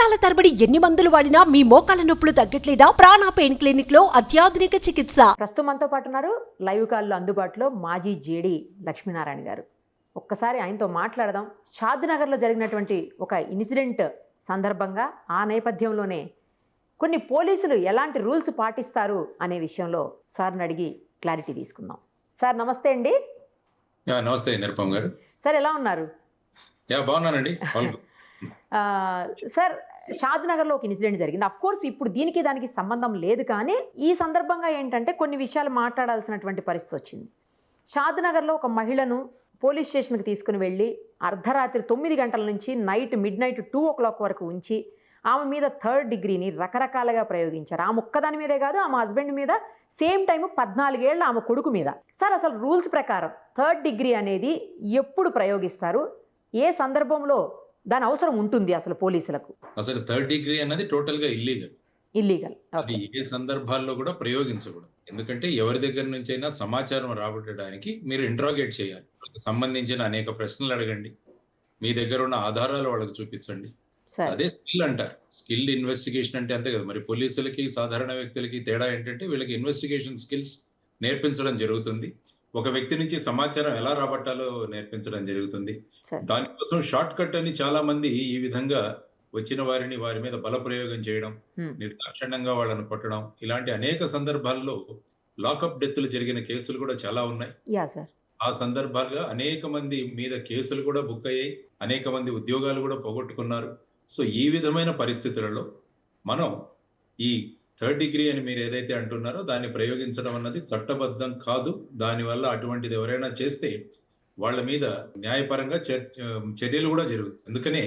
సంవత్సరాల తరబడి ఎన్ని మందులు వాడినా మీ మోకాల నొప్పులు తగ్గట్లేదా? ప్రాణ పెయిన్ క్లినిక్ లో అత్యాధునిక చికిత్స. ప్రస్తుతం మనతో పాటు ఉన్నారు లైవ్ కాల్లో అందుబాటులో మాజీ జేడీ లక్ష్మీనారాయణ గారు. ఒక్కసారి ఆయనతో మాట్లాడదాం. షాద్నగర్లో జరిగినటువంటి ఒక ఇన్సిడెంట్ సందర్భంగా ఆ నేపథ్యంలోనే కొన్ని పోలీసులు ఎలాంటి రూల్స్ పాటిస్తారు అనే విషయంలో సార్ని అడిగి క్లారిటీ తీసుకుందాం. సార్ నమస్తే అండి. నమస్తే నిరుపమ్ గారు. సార్ ఎలా ఉన్నారు? బాగున్నానండి. సార్ షాద్నగర్లో ఒక ఇన్సిడెంట్ జరిగింది. అఫ్ కోర్స్ ఇప్పుడు దీనికి దానికి సంబంధం లేదు, కానీ ఈ సందర్భంగా ఏంటంటే కొన్ని విషయాలు మాట్లాడాల్సినటువంటి పరిస్థితి వచ్చింది. షాద్నగర్లో ఒక మహిళను పోలీస్ స్టేషన్కి తీసుకుని వెళ్ళి అర్ధరాత్రి 9 గంటల నుంచి మిడ్ నైట్ 2 o'clock వరకు ఉంచి ఆమె మీద 3rd డిగ్రీని రకరకాలుగా ప్రయోగించారు. ఆమె ఒక్కదాని మీదే కాదు, ఆమె హస్బెండ్ మీద, సేమ్ టైం 14 ఏళ్ళ ఆమె కొడుకు మీద. సార్ అసలు రూల్స్ ప్రకారం 3rd డిగ్రీ అనేది ఎప్పుడు ప్రయోగిస్తారు? ఏ సందర్భంలో దాని అవసరం ఉంటుంది అసలు పోలీసులకు? అసలు 3rd డిగ్రీ అన్నది టోటల్ గా ఇల్లీగల్. అది ఏ సందర్భాల్లో కూడా ప్రయోగించకూడదు. ఎందుకంటే ఎవరి దగ్గర నుంచి అయినా సమాచారం రాబట్టడానికి మీరు ఇంట్రాగేట్ చేయాలి. సంబంధించిన అనేక ప్రశ్నలు అడగండి, మీ దగ్గర ఉన్న ఆధారాలు వాళ్ళకి చూపించండి. అదే స్కిల్ అంటారు. స్కిల్ ఇన్వెస్టిగేషన్ అంటే అంతే కదా. మరి పోలీసులకి సాధారణ వ్యక్తులకి తేడా ఏంటంటే వీళ్ళకి ఇన్వెస్టిగేషన్ స్కిల్స్ నేర్పించడం జరుగుతుంది. ఒక వ్యక్తి నుంచి సమాచారం ఎలా రాబట్టాలో నేర్పించడం జరుగుతుంది. దానికోసం షార్ట్ కట్ అని చాలా మంది ఈ విధంగా వచ్చిన వారిని వారి మీద బల ప్రయోగం చేయడం, నిర్దాక్షిణ్యంగా వాళ్ళని కొట్టడం, ఇలాంటి అనేక సందర్భాల్లో లాకప్ డెత్లు జరిగిన కేసులు కూడా చాలా ఉన్నాయి. ఆ సందర్భాలుగా అనేక మంది మీద కేసులు కూడా బుక్ అయ్యాయి, అనేక మంది ఉద్యోగాలు కూడా పోగొట్టుకున్నారు. సో ఈ విధమైన పరిస్థితులలో మనం ఈ 3rd డిగ్రీ అని మీరు ఏదైతే అంటున్నారో దాన్ని ప్రయోగించడం అన్నది చట్టబద్ధం కాదు. దానివల్ల అటువంటిది ఎవరైనా చేస్తే వాళ్ళ మీద న్యాయపరంగా చర్యలు కూడా జరుగుతాయి. అందుకనే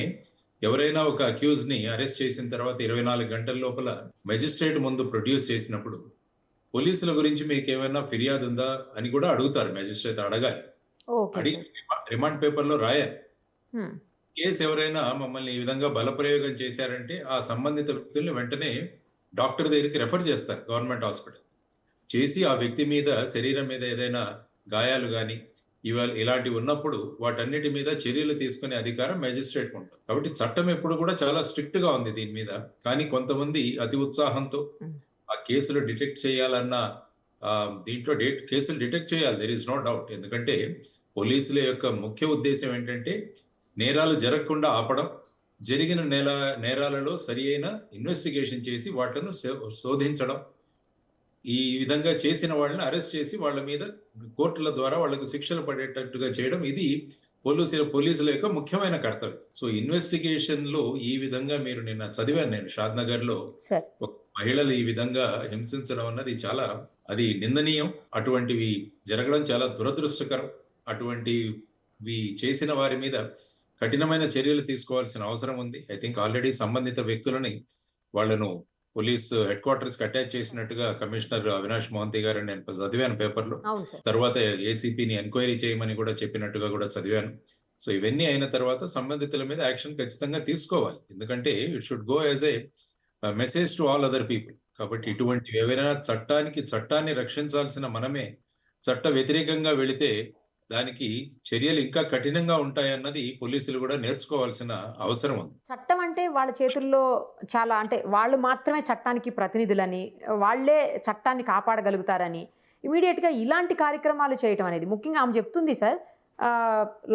ఎవరైనా ఒక అక్యూజ్ ని అరెస్ట్ చేసిన తర్వాత 24 గంటల లోపల మెజిస్ట్రేట్ ముందు ప్రొడ్యూస్ చేసినప్పుడు పోలీసుల గురించి మీకు ఏమైనా ఫిర్యాదు ఉందా అని కూడా అడుగుతారు. మెజిస్ట్రేట్ అడగాలి, అడిగి రిమాండ్ పేపర్ లో రాయాలి. కేసు ఎవరైనా మమ్మల్ని ఈ విధంగా బలప్రయోగం చేశారంటే ఆ సంబంధిత వ్యక్తుల్ని వెంటనే డాక్టర్ దగ్గరికి రెఫర్ చేస్తారు, గవర్నమెంట్ హాస్పిటల్. చేసి ఆ వ్యక్తి మీద, శరీరం మీద ఏదైనా గాయాలు కానీ ఇలాంటివి ఉన్నప్పుడు వాటన్నిటి మీద చర్యలు తీసుకునే అధికారం మెజిస్ట్రేట్ ఉంటుంది. కాబట్టి చట్టం ఎప్పుడు కూడా చాలా స్ట్రిక్ట్ గా ఉంది దీని మీద. కానీ కొంతమంది అతి ఉత్సాహంతో ఆ కేసులు డిటెక్ట్ చేయాలన్న దీంట్లో కేసులు డిటెక్ట్ చేయాలి, దెర్ ఇస్ నో డౌట్. ఎందుకంటే పోలీసుల యొక్క ముఖ్య ఉద్దేశం ఏంటంటే నేరాలు జరగకుండా ఆపడం, జరిగిన నేరాలలో సరి అయిన ఇన్వెస్టిగేషన్ చేసి వాటిని శోధించడం, ఈ విధంగా చేసిన వాళ్ళని అరెస్ట్ చేసి వాళ్ళ మీద కోర్టుల ద్వారా వాళ్ళకు శిక్షలు పడేటట్టుగా చేయడం, ఇది పోలీసుల యొక్క ముఖ్యమైన కర్తవ్యం. సో ఇన్వెస్టిగేషన్ లో ఈ విధంగా మీరు నిన్న చదివాను నేను, షాద్నగర్ లో ఒక మహిళలు ఈ విధంగా హింసించడం అన్నది అది నిందనీయం. అటువంటివి జరగడం చాలా దురదృష్టకరం. అటువంటివి చేసిన వారి మీద కఠినమైన చర్యలు తీసుకోవాల్సిన అవసరం ఉంది. ఐ థింక్ ఆల్రెడీ సంబంధిత వ్యక్తులని వాళ్ళను పోలీస్ హెడ్ క్వార్టర్స్ కి అటాచ్ చేసినట్టుగా కమిషనర్ అవినాష్ మోహంతి గారు నేను చదివాను పేపర్లో. తర్వాత ఏసీపీని ఎంక్వైరీ చేయమని కూడా చెప్పినట్టుగా కూడా చదివాను. సో ఇవన్నీ అయిన తర్వాత సంబంధితుల మీద యాక్షన్ ఖచ్చితంగా తీసుకోవాలి. ఎందుకంటే it should go as a message to all other people. కాబట్టి ఇటువంటి ఏవైనా చట్టాన్ని రక్షించాల్సిన మనమే చట్ట వ్యతిరేకంగా వెళితే దానికి చర్యలు ఇంకా కఠినంగా ఉంటాయన్నది పోలీసులు కూడా నేర్చుకోవాల్సిన అవసరం ఉంది. చట్టం అంటే వాళ్ళ చేతుల్లో చాలా, అంటే వాళ్ళు మాత్రమే చట్టానికి ప్రతినిధులని, వాళ్లే చట్టాన్ని కాపాడగలుగుతారని ఇమీడియట్ గా ఇలాంటి కార్యక్రమాలు చేయటం అనేది, ముఖ్యంగా ఆమె చెప్తుంది సార్,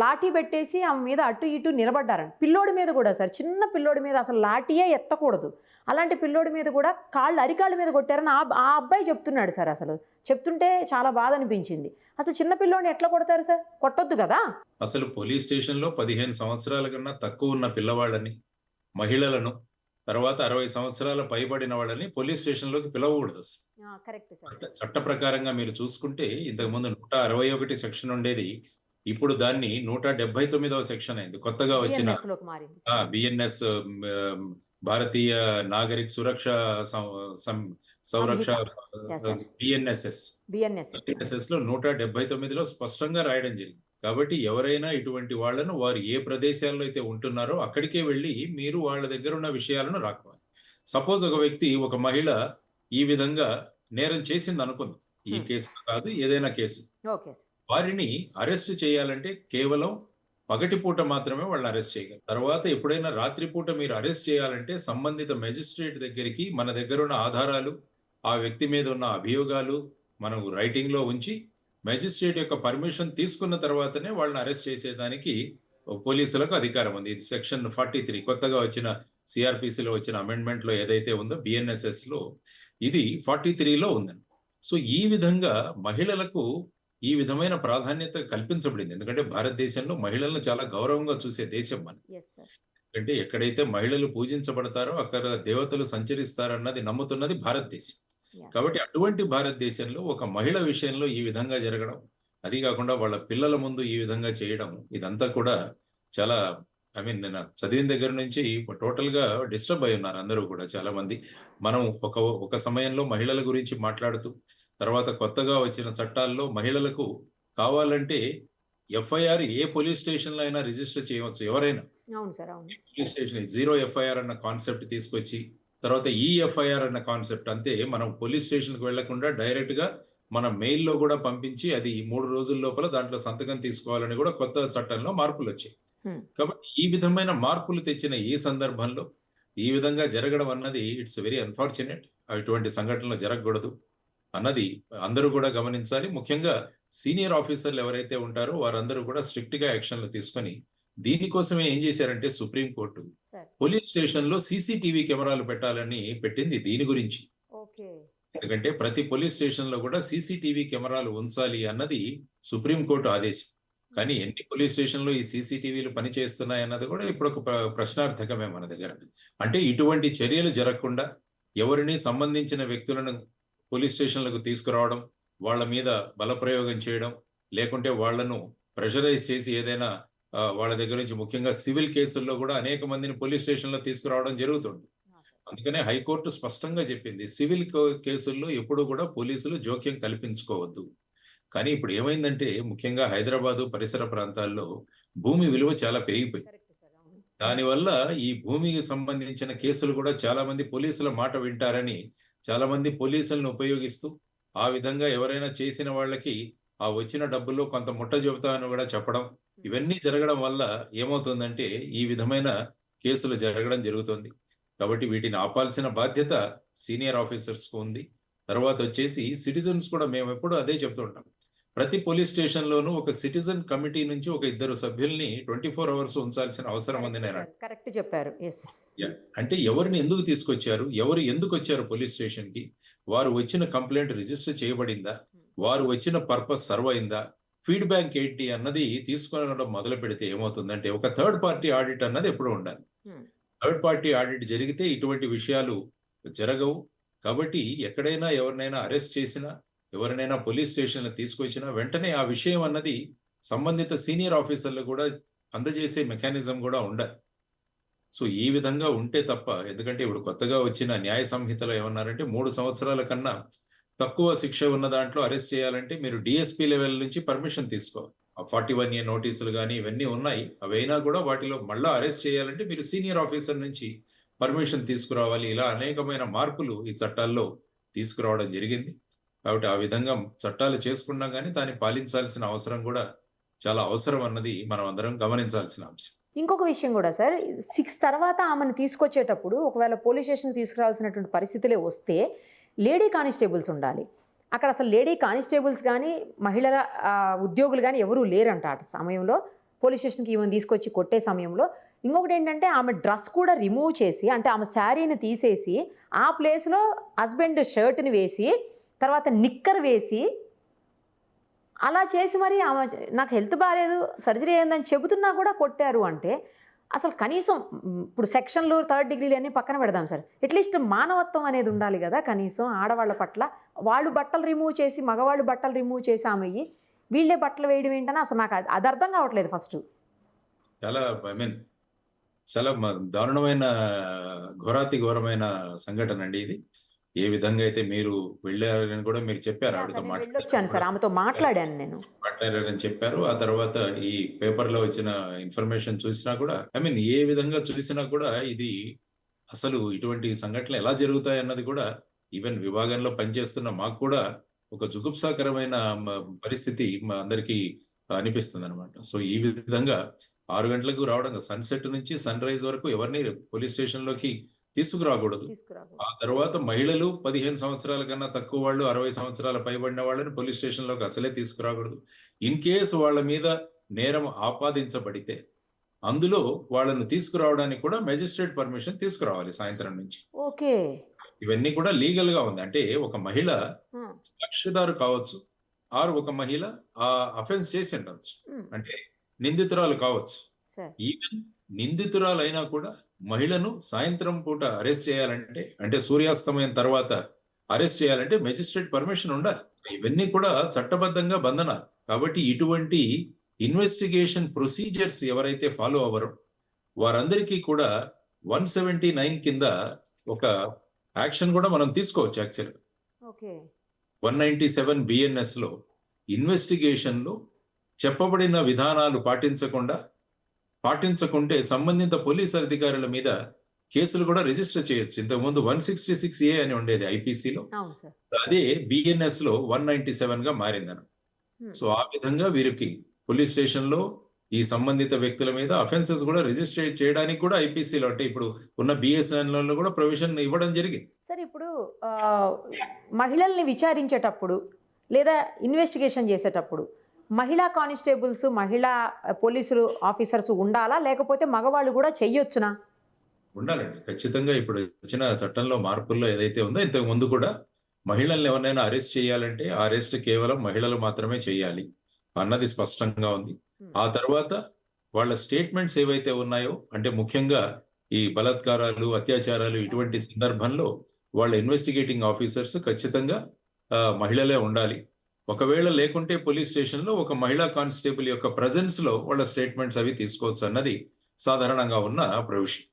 లాఠీ పెట్టేసి ఆమె మీద అటు ఇటు నిలబడ్డారని. పిల్లోడి మీద కూడా సార్, చిన్న పిల్లోడి మీద అసలు లాఠీయే ఎత్తకూడదు, అలాంటి పిల్లోడి మీద కూడా అరికాళ్ళ మీద కొట్టారని ఆ అబ్బాయి చెప్తున్నాడు సార్. అసలు చెప్తుంటే చాలా బాధ అనిపించింది. అసలు చిన్న పిల్లోడిని ఎట్లా కొడతారు సార్? కొట్టొద్దు కదా. అసలు పోలీస్ స్టేషన్ లో 15 సంవత్సరాల కన్నా తక్కువ ఉన్న పిల్లవాళ్ళని, మహిళలను, తర్వాత 60 సంవత్సరాల పైబడిన వాళ్ళని పోలీస్ స్టేషన్ లోకి పిలవకూడదు. చట్ట ప్రకారంగా మీరు చూసుకుంటే ఇంతకు ముందు 161 సెక్షన్ ఉండేది, ఇప్పుడు దాన్ని 179వ సెక్షన్ అయింది. కొత్తగా వచ్చిన బిఎన్ఎస్, భారతీయ నాగరిక సురక్ష సంరక్ష, బిఎన్ఎస్ఎస్ లో 179లో స్పష్టంగా రాయడం జరిగింది. కాబట్టి ఎవరైనా ఇటువంటి వాళ్లను వారు ఏ ప్రదేశాల్లో అయితే ఉంటున్నారో అక్కడికే వెళ్ళి మీరు వాళ్ళ దగ్గర ఉన్న విషయాలను రావాలి. సపోజ్ ఒక వ్యక్తి, ఒక మహిళ ఈ విధంగా నేరం చేసింది అనుకుందాం, ఈ కేసు కాదు ఏదైనా కేసు, వారిని అరెస్ట్ చేయాలంటే కేవలం పగటిపూట మాత్రమే వాళ్ళని అరెస్ట్ చేయగలరు. తర్వాత ఎప్పుడైనా రాత్రిపూట మీరు అరెస్ట్ చేయాలంటే సంబంధిత మెజిస్ట్రేట్ దగ్గరికి మన దగ్గర ఉన్న ఆధారాలు, ఆ వ్యక్తి మీద ఉన్న అభియోగాలు మనం రైటింగ్ లో ఉంచి మెజిస్ట్రేట్ యొక్క పర్మిషన్ తీసుకున్న తర్వాతనే వాళ్ళని అరెస్ట్ చేసేదానికి పోలీసులకు అధికారం ఉంది. ఇది సెక్షన్ 43 కొత్తగా వచ్చిన సిఆర్పిసిలో వచ్చిన అమెండ్మెంట్ లో ఏదైతే ఉందో బిఎన్ఎస్ఎస్ లో ఇది 43లో ఉందండి. సో ఈ విధంగా మహిళలకు ఈ విధమైన ప్రాధాన్యత కల్పించబడింది. ఎందుకంటే భారతదేశంలో మహిళలను చాలా గౌరవంగా చూసే దేశం మనం. అంటే ఎక్కడైతే మహిళలు పూజించబడతారో అక్కడ దేవతలు సంచరిస్తారన్నది నమ్ముతున్నది భారతదేశం. కాబట్టి అటువంటి భారతదేశంలో ఒక మహిళ విషయంలో ఈ విధంగా జరగడం, అది కాకుండా వాళ్ళ పిల్లల ముందు ఈ విధంగా చేయడం, ఇదంతా కూడా చాలా నేను చదివిన దగ్గర నుంచి టోటల్ గా డిస్టర్బ్ అయి ఉన్నారు అందరూ కూడా చాలా మంది. మనం ఒక సమయంలో మహిళల గురించి మాట్లాడుతూ తర్వాత కొత్తగా వచ్చిన చట్టాల్లో మహిళలకు కావాలంటే ఎఫ్ఐఆర్ ఏ పోలీస్ స్టేషన్ లో అయినా రిజిస్టర్ చేయవచ్చు ఎవరైనా. పోలీస్ స్టేషన్ 0 ఎఫ్ఐఆర్ అన్న కాన్సెప్ట్ తీసుకొచ్చి తర్వాత ఈఎఫ్ఐఆర్ అన్న కాన్సెప్ట్, అంతే మనం పోలీస్ స్టేషన్ కు వెళ్లకుండా డైరెక్ట్ గా మన మెయిల్ లో కూడా పంపించి అది 3 రోజుల లోపల దాంట్లో సంతకం తీసుకోవాలని కూడా కొత్త చట్టంలో మార్పులు వచ్చాయి. కాబట్టి ఈ విధమైన మార్పులు తెచ్చిన ఈ సందర్భంలో ఈ విధంగా జరగడం అన్నది ఇట్స్ వెరీ అన్ఫార్చునేట్. అటువంటి సంఘటనలు జరగకూడదు అన్నది అందరూ కూడా గమనించాలి. ముఖ్యంగా సీనియర్ ఆఫీసర్లు ఎవరైతే ఉంటారో వారందరూ కూడా స్ట్రిక్ట్ గా యాక్షన్లు తీసుకొని దీనికోసమే ఏం చేశారంటే సుప్రీంకోర్టు పోలీస్ స్టేషన్ లో సీసీటీవీ కెమెరాలు పెట్టాలని పెట్టింది దీని గురించి. ఎందుకంటే ప్రతి పోలీస్ స్టేషన్ లో కూడా సీసీటీవీ కెమెరాలు ఉంచాలి అన్నది సుప్రీంకోర్టు ఆదేశం. కానీ ఎన్ని పోలీస్ స్టేషన్ లో ఈ సీసీటీవీలు పనిచేస్తున్నాయి అన్నది కూడా ఇప్పుడు ఒక ప్రశ్నార్థకమే మన దగ్గర. అంటే ఇటువంటి చర్యలు జరగకుండా ఎవరిని సంబంధించిన వ్యక్తులను పోలీస్ స్టేషన్లకు తీసుకురావడం, వాళ్ళ మీద బలప్రయోగం చేయడం, లేకుంటే వాళ్లను ప్రెషరైజ్ చేసి ఏదైనా వాళ్ళ దగ్గర నుంచి ముఖ్యంగా సివిల్ కేసుల్లో కూడా అనేక మందిని పోలీస్ స్టేషన్ లో తీసుకురావడం జరుగుతుంది. అందుకనే హైకోర్టు స్పష్టంగా చెప్పింది సివిల్ కేసుల్లో ఎప్పుడు కూడా పోలీసులు జోక్యం కల్పించుకోవద్దు. కానీ ఇప్పుడు ఏమైందంటే ముఖ్యంగా హైదరాబాదు పరిసర ప్రాంతాల్లో భూమి విలువ చాలా పెరిగిపోయింది. దానివల్ల ఈ భూమికి సంబంధించిన కేసులు కూడా చాలా మంది పోలీసుల మాట వింటారని చాలా మంది పోలీసులను ఉపయోగిస్తూ ఆ విధంగా ఎవరైనా చేసిన వాళ్ళకి ఆ వచ్చిన డబ్బుల్లో కొంత ముట్ట చెబుతా అని కూడా చెప్పడం, ఇవన్నీ జరగడం వల్ల ఏమవుతుందంటే ఈ విధమైన కేసులు జరగడం జరుగుతుంది. కాబట్టి వీటిని ఆపాల్సిన బాధ్యత సీనియర్ ఆఫీసర్స్ కు ఉంది. తర్వాత వచ్చేసి సిటిజన్స్ కూడా మేము ఎప్పుడు అదే చెప్తుంటాం. ప్రతి పోలీస్ స్టేషన్ లోనూ ఒక సిటిజన్ కమిటీ నుంచి ఒక 2 సభ్యుల్ని 24 అవర్స్ ఉంచాల్సిన అవసరం ఉంది. కరెక్ట్ చెప్పారు. అంటే ఎవరిని ఎందుకు తీసుకొచ్చారు, ఎవరు ఎందుకు వచ్చారు పోలీస్ స్టేషన్ కి, వారు వచ్చిన కంప్లైంట్ రిజిస్టర్ చేయబడిందా, వారు వచ్చిన పర్పస్ సర్వ్ అయిందా, ఫీడ్బ్యాక్ ఏంటి అన్నది తీసుకోవడం మొదలు పెడితే ఏమవుతుందంటే ఒక థర్డ్ పార్టీ ఆడిట్ అన్నది ఎప్పుడు ఉండాలి. థర్డ్ పార్టీ ఆడిట్ జరిగితే ఇటువంటి విషయాలు జరగవు. కాబట్టి ఎక్కడైనా ఎవరినైనా అరెస్ట్ చేసినా, ఎవరినైనా పోలీస్ స్టేషన్ తీసుకొచ్చినా వెంటనే ఆ విషయం అన్నది సంబంధిత సీనియర్ ఆఫీసర్లు కూడా అందజేసే మెకానిజం కూడా ఉండాలి. సో ఈ విధంగా ఉంటే తప్ప, ఎందుకంటే ఇప్పుడు కొత్తగా వచ్చిన న్యాయ సంహితలో ఏమన్నారంటే 3 సంవత్సరాల కన్నా తక్కువ శిక్ష ఉన్న దాంట్లో అరెస్ట్ చేయాలంటే మీరు డిఎస్పీ లెవెల్ నుంచి పర్మిషన్ తీసుకోవాలి. 41A నోటీసులు కానీ ఇవన్నీ ఉన్నాయి. అవైనా కూడా వాటిలో మళ్ళా అరెస్ట్ చేయాలంటే మీరు సీనియర్ ఆఫీసర్ నుంచి పర్మిషన్ తీసుకురావాలి. ఇలా అనేకమైన మార్పులు ఈ చట్టాల్లో తీసుకురావడం జరిగింది. కాబట్టి ఆ విధంగా చట్టాలు చేసుకున్నా కానీ దాన్ని పాలించాల్సిన అవసరం కూడా చాలా అవసరం అన్నది మనం అందరం గమనించాల్సిన అంశం. ఇంకొక విషయం కూడా సార్, 6 తర్వాత ఆమెను తీసుకొచ్చేటప్పుడు ఒకవేళ పోలీస్ స్టేషన్ తీసుకురావాల్సినటువంటి పరిస్థితులే వస్తే లేడీ కానిస్టేబుల్స్ ఉండాలి. అక్కడ అసలు లేడీ కానిస్టేబుల్స్ కానీ మహిళల ఉద్యోగులు కానీ ఎవరూ లేరంట ఆ సమయంలో. పోలీస్ స్టేషన్కి ఈమెను తీసుకొచ్చి కొట్టే సమయంలో ఇంకొకటి ఏంటంటే ఆమె డ్రెస్ కూడా రిమూవ్ చేసి, అంటే ఆమె శారీని తీసేసి ఆ ప్లేస్లో హస్బెండ్ షర్ట్ని వేసి తర్వాత నిక్కర్ వేసి అలా చేసి మరి ఆమె నాకు హెల్త్ బాగాలేదు సర్జరీ అయిందని చెబుతున్నా కూడా కొట్టారు. అంటే అసలు కనీసం ఇప్పుడు సెక్షన్లు 3rd డిగ్రీలు అన్నీ పక్కన పెడదాం సార్, అట్లీస్ట్ మానవత్వం అనేది ఉండాలి కదా కనీసం ఆడవాళ్ళ పట్ల. వాళ్ళు బట్టలు రిమూవ్ చేసి, మగవాళ్ళు బట్టలు రిమూవ్ చేసి ఆమె వీళ్ళే బట్టలు వేయడం ఏంటని అసలు నాకు అది అర్థం కావట్లేదు. ఫస్ట్ చాలా దారుణమైన ఘోరమైన సంఘటన అండి ఇది. ఏ విధంగా అయితే మీరు వెళ్ళారని కూడా మీరు చెప్పారు, ఆవిడతో మాట్లాడారని చెప్పారు. ఆ తర్వాత ఈ పేపర్ లో వచ్చిన ఇన్ఫర్మేషన్ చూసినా కూడా ఏ విధంగా చూసినా కూడా ఇది అసలు ఇటువంటి సంఘటనలు ఎలా జరుగుతాయి అన్నది కూడా ఈవెన్ విభాగంలో పనిచేస్తున్న మాకు కూడా ఒక జుగుప్సాకరమైన పరిస్థితి అందరికీ అనిపిస్తుంది అనమాట. సో ఈ విధంగా 6 గంటలకు రావడం, సన్సెట్ నుంచి సన్ రైజ్ వరకు ఎవరిని పోలీస్ స్టేషన్ లోకి తీసుకురాకూడదు. ఆ తర్వాత మహిళలు 15 సంవత్సరాల కన్నా తక్కువ వాళ్ళు, 60 సంవత్సరాల పైబడిన వాళ్ళని పోలీస్ స్టేషన్ లోకి అసలే తీసుకురాకూడదు. ఇన్ కేసు వాళ్ళ మీద నేరం ఆపాదించబడితే అందులో వాళ్ళను తీసుకురావడానికి కూడా మెజిస్ట్రేట్ పర్మిషన్ తీసుకురావాలి సాయంత్రం నుంచి. ఓకే. ఇవన్నీ కూడా లీగల్ గా ఉంది. అంటే ఒక మహిళ సాక్షిదారు కావచ్చు, ఆర్ ఒక మహిళ ఆ అఫెన్స్ చేసి ఉండవచ్చు, అంటే నిందితురాలు కావచ్చు. ఈవెన్ నిందితురాలు అయినా కూడా మహిళను సాయంత్రం పూట అరెస్ట్ చేయాలంటే, అంటే సూర్యాస్తమయం తర్వాత అరెస్ట్ చేయాలంటే మెజిస్ట్రేట్ పర్మిషన్ ఉండాలి. ఇవన్నీ కూడా చట్టబద్ధంగా బంధనాలు. కాబట్టి ఇటువంటి ఇన్వెస్టిగేషన్ ప్రొసీజర్స్ ఎవరైతే ఫాలో అవ్వరో వారందరికీ కూడా 179 కింద ఒక యాక్షన్ కూడా మనం తీసుకోవచ్చు. యాక్చువల్గా 197 బిఎన్ఎస్ లో ఇన్వెస్టిగేషన్ లో చెప్పబడిన విధానాలు పాటించకుంటే సంబంధిత పోలీస్ అధికారుల మీద కేసులు కూడా రిజిస్టర్ చేయొచ్చు. ఇంతకుముందు 166A అని ఉండేది ఐపీసీలో, అదే బిఎన్ఎస్ లో 197 గా మారిందను. సో ఆ విధంగా వీరికి పోలీస్ స్టేషన్ లో ఈ సంబంధిత వ్యక్తుల మీద అఫెన్సెస్ కూడా రిజిస్టర్ చేయడానికి కూడా ఐపీసీలో, అంటే ఇప్పుడు ఉన్న బిఎస్ఎన్ లో కూడా ప్రొవిజన్ ఇవ్వడం జరిగింది. సార్, ఇప్పుడు మహిళల్ని విచారించేటప్పుడు లేదా ఇన్వెస్టిగేషన్ చేసేటప్పుడు మహిళా కానిస్టేబుల్స్, మహిళా పోలీసులు ఆఫీసర్స్ ఉండాలా, లేకపోతే మగవాళ్ళు కూడా చెయ్యొచ్చునా? ఉండాలండి, ఖచ్చితంగా. ఇప్పుడు వచ్చిన చట్టంలో మార్పుల్లో ఏదైతే ఉందో, ఇంతకు ముందు కూడా మహిళల్ని ఎవరైనా అరెస్ట్ చేయాలంటే ఆ అరెస్ట్ కేవలం మహిళలు మాత్రమే చేయాలి అన్నది స్పష్టంగా ఉంది. ఆ తర్వాత వాళ్ళ స్టేట్మెంట్స్ ఏవైతే ఉన్నాయో, అంటే ముఖ్యంగా ఈ బలాత్కారాలు, అత్యాచారాలు ఇటువంటి సందర్భంలో వాళ్ళ ఇన్వెస్టిగేటింగ్ ఆఫీసర్స్ ఖచ్చితంగా మహిళలే ఉండాలి. ఒకవేళ లేకుంటే పోలీస్ స్టేషన్ లో ఒక మహిళా కానిస్టేబుల్ యొక్క ప్రెజెన్స్ లో వాళ్ళ స్టేట్మెంట్స్ అవి తీసుకోవచ్చు అన్నది సాధారణంగా ఉన్న ప్రొవిజన్.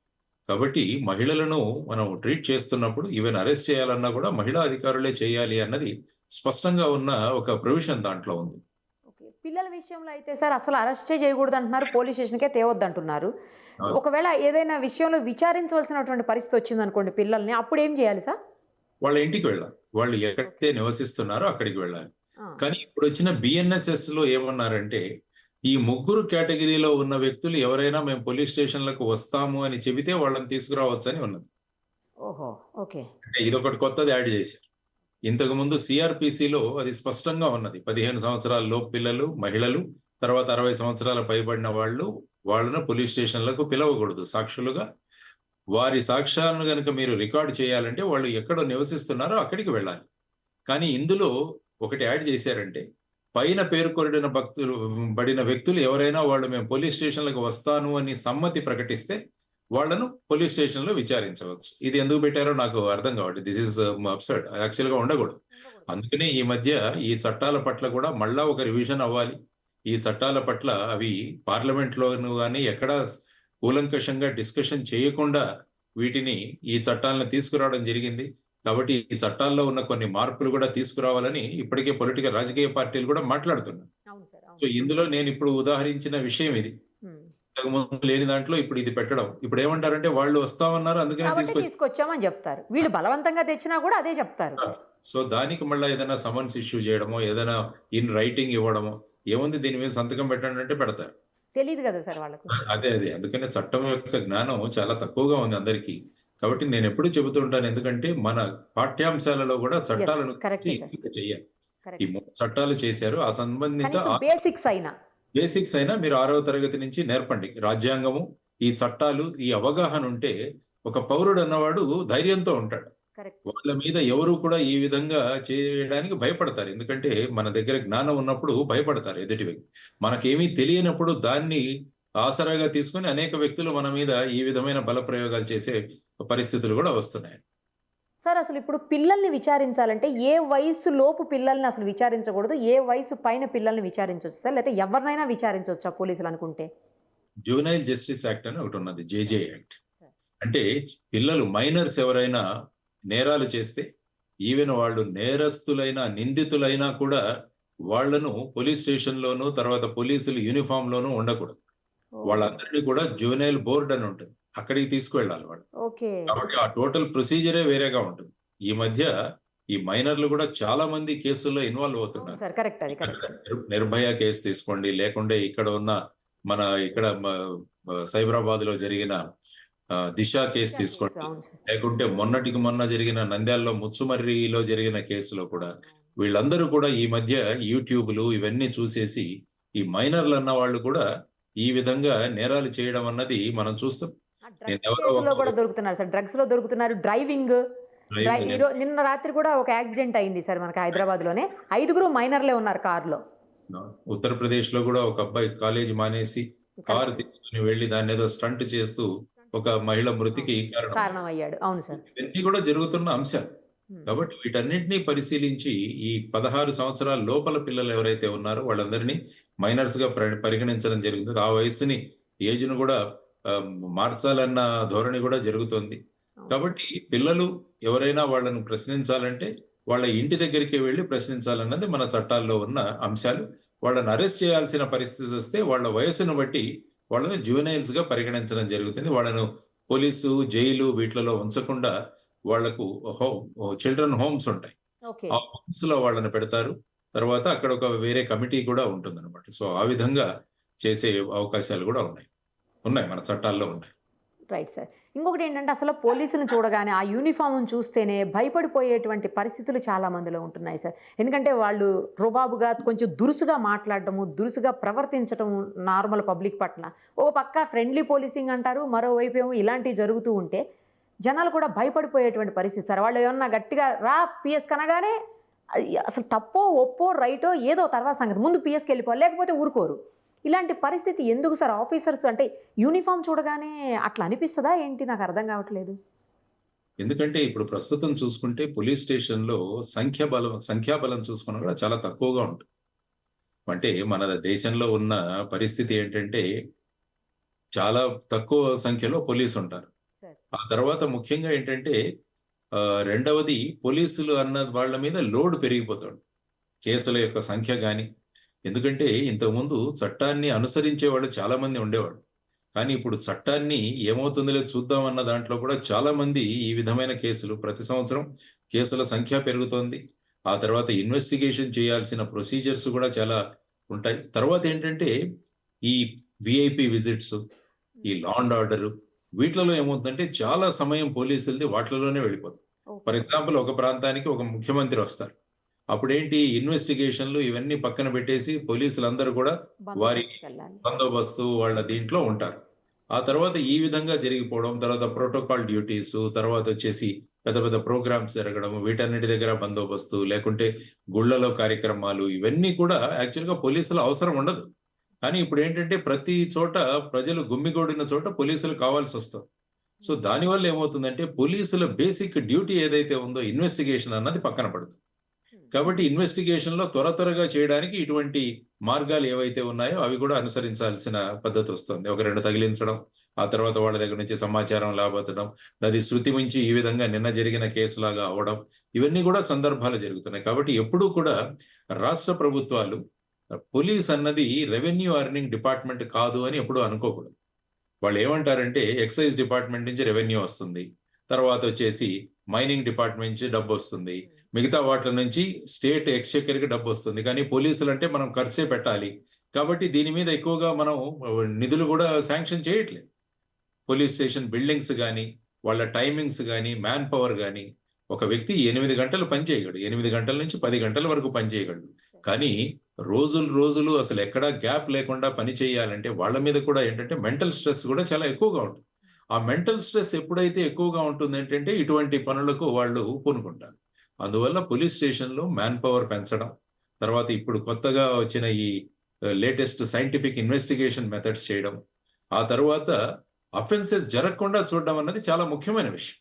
కాబట్టి మహిళలను మనం ట్రీట్ చేస్తున్నప్పుడు ఈవెన్ అరెస్ట్ చేయాలన్నా కూడా మహిళా అధికారులే చేయాలి అన్నది స్పష్టంగా ఉన్న ఒక ప్రొవిజన్ దాంట్లో ఉంది. పిల్లల విషయంలో అయితే సార్ అసలు అరెస్టే చేయకూడదు అంటున్నారు, పోలీస్ స్టేషన్కే తేవద్దు అంటున్నారు. ఒకవేళ ఏదైనా విషయంలో విచారించవలసినటువంటి పరిస్థితి వచ్చింది అనుకోండి పిల్లల్ని, అప్పుడు ఏం చేయాలి సార్? వాళ్ళ ఇంటికి వెళ్ళాలి, వాళ్ళు ఎక్కడైతే నివసిస్తున్నారో అక్కడికి వెళ్ళాలి. కానీ ఇప్పుడు వచ్చిన బిఎన్ఎస్ఎస్ లో ఏమన్నారంటే, ఈ ముగ్గురు కేటగిరీలో ఉన్న వ్యక్తులు ఎవరైనా మేము పోలీస్ స్టేషన్లకు వస్తాము అని చెబితే వాళ్ళని తీసుకురావచ్చు అని ఉన్నది. ఓహో, ఓకే. అంటే ఇదొకటి కొత్తది యాడ్ చేశారు. ఇంతకు ముందు సిఆర్పిసిలో అది స్పష్టంగా ఉన్నది, 15 సంవత్సరాల లోపు పిల్లలు, మహిళలు, తర్వాత 60 సంవత్సరాల పైబడిన వాళ్ళను పోలీస్ స్టేషన్లకు పిలవకూడదు సాక్షులుగా. వారి సాక్ష్యాలను కనుక మీరు రికార్డు చేయాలంటే వాళ్ళు ఎక్కడ నివసిస్తున్నారో అక్కడికి వెళ్ళాలి. కానీ ఇందులో ఒకటి యాడ్ చేశారంటే, పైన పేర్కొనబడిన వ్యక్తులు ఎవరైనా వాళ్ళు మేము పోలీస్ స్టేషన్లకు వస్తాను అని సమ్మతి ప్రకటిస్తే వాళ్ళను పోలీస్ స్టేషన్ లో విచారించవచ్చు. ఇది ఎందుకు పెట్టారో నాకు అర్థం కావట్లేదు. దిస్ ఇస్ అబ్సర్డ్, యాక్చువల్ గా ఉండకూడదు. అందుకనే ఈ మధ్య ఈ చట్టాల పట్ల కూడా మళ్ళా ఒక రివిజన్ అవ్వాలి. ఈ చట్టాల పట్ల అవి పార్లమెంట్ లోను కానీ ఎక్కడా కూలంకషంగా డిస్కషన్ చేయకుండా వీటిని, ఈ చట్టాలను తీసుకురావడం జరిగింది. కాబట్టి ఈ చట్టాల్లో ఉన్న కొన్ని మార్పులు కూడా తీసుకురావాలని ఇప్పటికే రాజకీయ పార్టీలు కూడా మాట్లాడుతున్నాయి. సో ఇందులో నేను ఇప్పుడు ఉదాహరించిన విషయం ఇది. ఇంతకుముందు లేని దాంట్లో ఇప్పుడు ఇది పెట్టడం. ఇప్పుడు ఏమంటారంటే వాళ్ళు వస్తామన్నారు అందుకనే తీసుకొచ్చామని చెప్తారు. వీళ్ళు బలవంతంగా తెచ్చినా కూడా అదే చెప్తారు. సో దానికి మళ్ళీ ఏదైనా సమన్స్ ఇష్యూ చేయడమో, ఏదైనా ఇన్ రైటింగ్ ఇవ్వడమో, ఏముంది దీని మీద సంతకం పెట్టండి అంటే పెడతారు. తెలియదు కదా సార్ వాళ్ళకు. అదే అందుకనే చట్టం యొక్క జ్ఞానం చాలా తక్కువగా ఉంది అందరికీ. కాబట్టి నేను ఎప్పుడు చెబుతూ ఉంటాను, ఎందుకంటే మన పాఠ్యాంశాలలో కూడా చట్టాలను చేయాలి. ఈ 3 చట్టాలు చేశారు, ఆ సంబంధిత బేసిక్స్ అయినా మీరు 6వ తరగతి నుంచి నేర్పండి. రాజ్యాంగము, ఈ చట్టాలు, ఈ అవగాహన ఉంటే ఒక పౌరుడు అన్నవాడు ధైర్యంతో ఉంటాడు. వాళ్ళ మీద ఎవరు కూడా ఈ విధంగా చేయడానికి భయపడతారు. ఎందుకంటే మన దగ్గర జ్ఞానం ఉన్నప్పుడు భయపడతారు ఎదుటి వ్యక్తి. మనకేమీ తెలియనప్పుడు దాన్ని ఆసరాగా తీసుకుని అనేక వ్యక్తులు మన మీద ఈ విధమైన బల ప్రయోగాలు చేసే పరిస్థితులు కూడా వస్తున్నాయి. సార్, అసలు ఇప్పుడు పిల్లల్ని విచారించాలంటే ఏ వయసు లోపు పిల్లల్ని అసలు విచారించకూడదు, ఏ వయసు పైన పిల్లల్ని విచారించవచ్చు సార్? లేకపోతే ఎవరినైనా విచారించవచ్చా పోలీసులు అనుకుంటే? జువెనైల్ జస్టిస్ యాక్ట్ అని ఒకటి ఉన్నది, జేజే యాక్ట్. అంటే పిల్లలు, మైనర్స్ ఎవరైనా నేరాలు చేస్తే, ఈవెన్ వాళ్ళు నేరస్తులైనా నిందితులైనా కూడా వాళ్లను పోలీస్ స్టేషన్ లోను, తర్వాత పోలీసులు యూనిఫామ్ లోను ఉండకూడదు. వాళ్ళందరినీ కూడా జువెనైల్ బోర్డ్ అని ఉంటుంది, అక్కడికి తీసుకువెళ్ళాలి వాళ్ళు. కాబట్టి ఆ టోటల్ ప్రొసీజరే వేరేగా ఉంటుంది. ఈ మధ్య ఈ మైనర్లు కూడా చాలా మంది కేసుల్లో ఇన్వాల్వ్ అవుతున్నారు. నిర్భయ కేసు తీసుకోండి, లేకుంటే ఇక్కడ ఉన్న మన ఇక్కడ సైబరాబాద్ లో జరిగిన దిశ కేసు తీసుకోండి, అవును సార్. లేకుంటే మొన్నటికి మొన్న జరిగిన నంద్యాలలో ముచ్చుమర్రిలో జరిగిన కేసులో కూడా వీళ్ళందరూ కూడా ఈ మధ్య యూట్యూబ్లు ఇవన్నీ చూసేసి ఈ మైనర్లు అన్న వాళ్ళు కూడా ఈ విధంగా నేరాలు చేయడం అన్నది మనం చూస్తాం. నేను ఎవరో డ్రగ్స్ లో కూడా దొరుకుతున్నారు సార్, డ్రగ్స్ లో దొరుకుతున్నారు, డ్రైవింగ్. నిన్న రాత్రి కూడా ఒక యాక్సిడెంట్ అయింది సార్ మనకి హైదరాబాద్ లోనే, 5 మైనర్లే ఉన్నారు కారులో. ఉత్తరప్రదేశ్ లో కూడా ఒక అబ్బాయి కాలేజ్ మానేసి కారు తీసుకుని వెళ్లి దాన్ని ఏదో స్టంట్ చేస్తూ ఒక మహిళ మృతికి కారణం అయ్యాడు. అవును సార్. ఇవన్నీ కూడా జరుగుతున్న అంశాలు. కాబట్టి వీటన్నిటినీ పరిశీలించి ఈ 16 సంవత్సరాల లోపల పిల్లలు ఎవరైతే ఉన్నారో వాళ్ళందరినీ మైనర్స్ గా పరిగణించడం జరుగుతుంది. ఆ వయసుని ఏజ్ను కూడా మార్చాలన్న ధోరణి కూడా జరుగుతుంది. కాబట్టి పిల్లలు ఎవరైనా వాళ్ళను ప్రశ్నించాలంటే వాళ్ళ ఇంటి దగ్గరికి వెళ్ళి ప్రశ్నించాలన్నది మన చట్టాల్లో ఉన్న అంశాలు. వాళ్ళని అరెస్ట్ చేయాల్సిన పరిస్థితి వస్తే వాళ్ళ వయసును బట్టి వాళ్ళని జువెనైల్స్ గా పరిగణించడం జరుగుతుంది. వాళ్ళను పోలీసు, జైలు వీటిలలో ఉంచకుండా వాళ్లకు చిల్డ్రన్ హోమ్స్ ఉంటాయి, ఆ హోమ్స్ లో వాళ్ళని పెడతారు. తర్వాత అక్కడ ఒక వేరే కమిటీ కూడా ఉంటుంది అనమాట. సో ఆ విధంగా చేసే అవకాశాలు కూడా ఉన్నాయి మన చట్టాల్లో ఉన్నాయి. Right sir. ఇంకొకటి ఏంటంటే అసలు పోలీసులను చూడగానే ఆ యూనిఫామ్ చూస్తేనే భయపడిపోయేటువంటి పరిస్థితులు చాలా మందిలో ఉంటున్నాయి సార్. ఎందుకంటే వాళ్ళు రుబాబుగా కొంచెం దురుసుగా మాట్లాడటము, దురుసుగా ప్రవర్తించటము నార్మల్ పబ్లిక్ పట్ల. ఓ పక్క ఫ్రెండ్లీ పోలీసింగ్ అంటారు, మరోవైపు ఏమో ఇలాంటివి జరుగుతూ ఉంటే జనాలు కూడా భయపడిపోయేటువంటి పరిస్థితి సార్. వాళ్ళు ఏమన్నా గట్టిగా రా పిఎస్ కనగానే అసలు తప్పో ఒప్పో రైటో ఏదో తర్వాత సంగతి, ముందు పిఎస్కి వెళ్ళిపోవాలి, లేకపోతే ఊరుకోరు. ఇలాంటి పరిస్థితి ఎందుకు సార్? ఆఫీసర్స్ అంటే యూనిఫామ్ చూడగానే అట్లా అనిపిస్తుందా ఏంటి? నాకు అర్థం కావట్లేదు. ఎందుకంటే ఇప్పుడు ప్రస్తుతం చూసుకుంటే పోలీస్ స్టేషన్ లో సంఖ్యాబలం చూసుకున్నా కూడా చాలా తక్కువగా ఉంటుంది. అంటే మన దేశంలో ఉన్న పరిస్థితి ఏంటంటే చాలా తక్కువ సంఖ్యలో పోలీసు ఉంటారు. ఆ తర్వాత ముఖ్యంగా ఏంటంటే రెండవది పోలీసులు అన్న వాళ్ళ మీద లోడ్ పెరిగిపోతాడు, కేసుల యొక్క సంఖ్య కానీ. ఎందుకంటే ఇంతకుముందు చట్టాన్ని అనుసరించే వాళ్ళు చాలా మంది ఉండేవాడు, కానీ ఇప్పుడు చట్టాన్ని ఏమవుతుందో చూద్దాం అన్న దాంట్లో కూడా చాలా మంది ఈ విధమైన కేసులు, ప్రతి సంవత్సరం కేసుల సంఖ్య పెరుగుతోంది. ఆ తర్వాత ఇన్వెస్టిగేషన్ చేయాల్సిన ప్రొసీజర్స్ కూడా చాలా ఉంటాయి. తర్వాత ఏంటంటే ఈ విఐపి విజిట్స్, ఈ లా అండ్ ఆర్డర్ వీటిలో ఏమవుతుందంటే చాలా సమయం పోలీసులది వాటిలోనే వెళ్ళిపోతుంది. ఫర్ ఎగ్జాంపుల్ ఒక ప్రాంతానికి ఒక ముఖ్యమంత్రి వస్తారు, అప్పుడేంటి ఇన్వెస్టిగేషన్లు ఇవన్నీ పక్కన పెట్టేసి పోలీసులందరూ కూడా వారి బందోబస్తు వాళ్ళ దీంట్లో ఉంటారు. ఆ తర్వాత ఈ విధంగా జరిగిపోవడం, తర్వాత ప్రోటోకాల్ డ్యూటీస్, తర్వాత వచ్చేసి పెద్ద పెద్ద ప్రోగ్రామ్స్ జరగడం, వీటన్నిటి దగ్గర బందోబస్తు, లేకుంటే గుళ్లలో కార్యక్రమాలు, ఇవన్నీ కూడా యాక్చువల్గా పోలీసులు అవసరం ఉండదు. కానీ ఇప్పుడు ఏంటంటే ప్రతి చోట ప్రజలు గుమ్మిగూడిన చోట పోలీసులు కావాల్సి వస్తుంది. సో దానివల్ల ఏమవుతుందంటే పోలీసుల బేసిక్ డ్యూటీ ఏదైతే ఉందో ఇన్వెస్టిగేషన్ అన్నది పక్కన పడుతుంది. కాబట్టి ఇన్వెస్టిగేషన్ లో త్వరగా చేయడానికి ఇటువంటి మార్గాలు ఏవైతే ఉన్నాయో అవి కూడా అనుసరించాల్సిన పద్ధతి వస్తుంది. ఒక 2 తగిలించడం, ఆ తర్వాత వాళ్ళ దగ్గర నుంచి సమాచారం లాబొత్తడం, అది శృతి మించి ఈ విధంగా నిన్న జరిగిన కేసులాగా అవడం, ఇవన్నీ కూడా సందర్భాలు జరుగుతున్నాయి. కాబట్టి ఎప్పుడూ కూడా రాష్ట్ర ప్రభుత్వాలు పోలీస్ అన్నది రెవెన్యూ అర్నింగ్ డిపార్ట్మెంట్ కాదు అని ఎప్పుడూ అనుకోకూడదు. వాళ్ళు ఏమంటారంటే ఎక్సైజ్ డిపార్ట్మెంట్ నుంచి రెవెన్యూ వస్తుంది, తర్వాత వచ్చేసి మైనింగ్ డిపార్ట్మెంట్ నుంచి డబ్బు వస్తుంది, మిగతా వాటి నుంచి స్టేట్ ఎక్స్చెక్కర్కి డబ్బు వస్తుంది. కానీ పోలీసులు అంటే మనం ఖర్చే పెట్టాలి, కాబట్టి దీని మీద ఎక్కువగా మనం నిధులు కూడా శాంక్షన్ చేయట్లేదు. పోలీస్ స్టేషన్ బిల్డింగ్స్ కానీ, వాళ్ళ టైమింగ్స్ కానీ, మ్యాన్ పవర్ కానీ, ఒక వ్యక్తి 8 గంటలు పనిచేయగలడు, 8 గంటల నుంచి 10 గంటల వరకు పనిచేయగలడు. కానీ రోజులు అసలు ఎక్కడా గ్యాప్ లేకుండా పని చేయాలంటే వాళ్ళ మీద కూడా ఏంటంటే మెంటల్ స్ట్రెస్ కూడా చాలా ఎక్కువగా ఉంటుంది. ఆ మెంటల్ స్ట్రెస్ ఎప్పుడైతే ఎక్కువగా ఉంటుంది ఏంటంటే ఇటువంటి పనులకు వాళ్ళు పూనుకుంటారు. అందువల్ల పోలీస్ స్టేషన్లో మ్యాన్ పవర్ పెంచడం, తర్వాత ఇప్పుడు కొత్తగా వచ్చిన ఈ లేటెస్ట్ సైంటిఫిక్ ఇన్వెస్టిగేషన్ మెథడ్స్ చేయడం, ఆ తర్వాత అఫెన్సెస్ జరగకుండా చూడడం అన్నది చాలా ముఖ్యమైన విషయం.